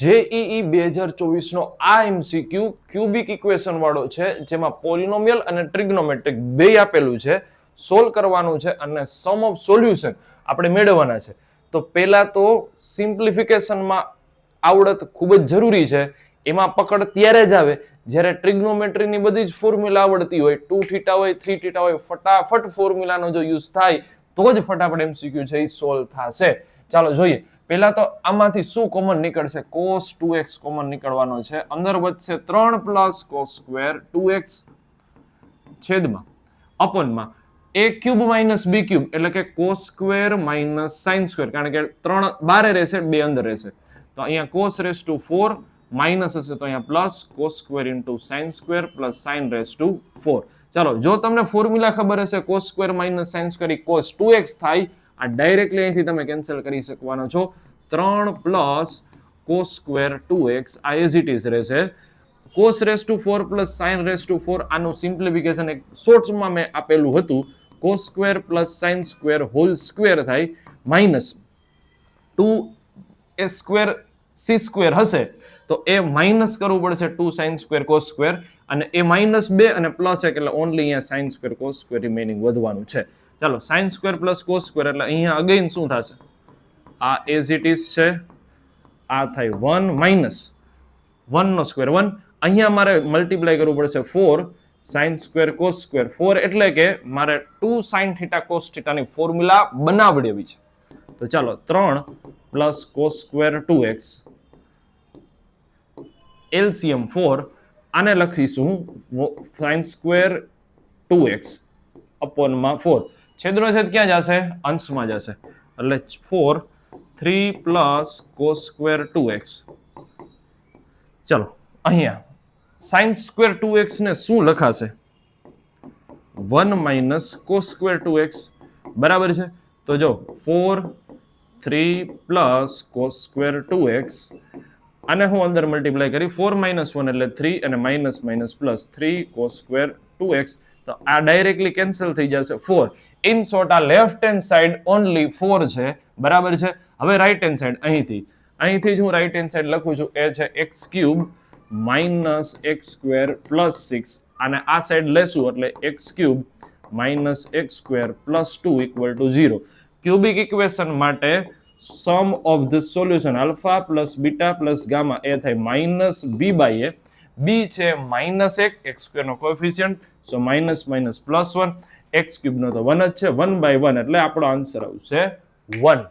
JEE 2024 નો આ MCQ cubic equation વાળો છે, જેમાં પોલિનોમિયલ અને ટ્રિગ્નોમેટ્રિક બે આપેલું છે, સોલ્વ કરવાનું છે અને સમ ઓફ સોલ્યુશન આપણે મેળવવાના છે. તો પહેલા તો સિમ્પ્લિફિકેશનમાં આવડત ખૂબ જ જરૂરી છે. એમાં પકડ ત્યારે જ આવે જ્યારે ટ્રિગ્નોમેટ્રીની બધી જ ફોર્મ્યુલા આવડતી હોય, 2θ હોય 3θ હોય, ફટાફટ ફોર્મ્યુલાનો જો યુઝ થાય તો જ ફટાફટ એમસીક્યુ છે એ સોલ્વ થશે. ચાલો જોઈએ. પહેલા તો આમાંથી શું કોમન નીકળશે? cos 2x કોમન નીકળવાનો છે. અંદર વધશે 3 પ્લસ cos સ્ક્વેર 2x છેદમાં અપોનમાં a cube minus b cube, એટલે કે cos square minus sin square, કારણ કે 3 બારે રહેશે, 2 અંદર રહેશે. તો અહીંયા cos રેસ ટુ 4 માઇનસ હશે, તો અહીંયા plus cos square into sin square plus sin raise to 4. ચાલો, જો તમને ફોર્મ્યુલા ખબર હશે cos square minus sin square એ cos 2x થાય. આ ડાયરેક્ટલી અહીંથી તમે કેન્સલ કરી શકવાનો છો. 3 પ્લસ cos સ્ક્વેર 2x આ એઝ ઇટ ઇઝ રહેશે. cos raise to 4 plus sin raise to 4, આનું સિમ્પ્લિફિકેશન એક શોર્ટ્સમાં મેં આપેલું હતું. cos square plus sin square whole square થાય minus 2 a square c square હશે, તો એ માઇનસ કરવું પડશે 2 sin સ્ક્વેર cos સ્ક્વેર, અને એ માઇનસ 2 અને પ્લસ 1 એટલે ઓનલી અહીંયા sin square cos square remaining વધવાનું છે. ચાલો, sin square plus cos square એટલે અહીંયા અગેન શું થશે? આ એઝ ઇટ ઇઝ છે, આ થાય 1 માઇનસ 1 નો સ્ક્વેર 1, અહીંયા મારે મલ્ટીપ્લાય કરવું પડશે 4 sin સ્ક્વેર cos સ્ક્વેર 4, એટલે કે મારે 2 sin θ cos θ ની ફોર્મ્યુલા બનાવડેવી છે. તો ચાલો, 3 plus cos square 2x LCM 4, આને લખીશું sin સ્ક્વેર 2x અપોનમાં 4. છેદનો છેદ ક્યાં જશે? અંશમાં જશે, એટલે 4 3 પ્લસ cos સ્ક્વેર 2x. ચલો, અહીંયા sin સ્ક્વેર 2x ને શું લખાશે? 1 માઇનસ cos સ્ક્વેર 2x, બરાબર છે. તો જો 4 3 પ્લસ cos સ્ક્વેર 2x, આને હું અંદર મલ્ટીપ્લાય કરી 4 માઇનસ 1 એટલે 3, અને minus minus plus 3 cos square 2x. તો આ ડાયરેક્ટલી કેન્સલ થઈ જશે 4. ઇન શોર્ટ, આ લેફ્ટ હેન્ડ સાઈડ ઓનલી 4 છે, બરાબર છે. હવે રાઈટ હેન્ડ સાઈડ અહીંથી જ હું રાઈટ હેન્ડ સાઈડ લખું છું, એ છે x cube minus x square plus 6, અને આ સાઈડ લેશું એટલે x cube minus x square plus 2 equal to 0. Cubic equation માટે sum of the solution alpha plus beta plus gamma એ થાય minus b by a. b છે minus 1, x square નો coefficient, so minus minus plus 1, x cube નો તો 1 જ છે, 1 by 1 એટલે આપણો આન્સર આવશે 1.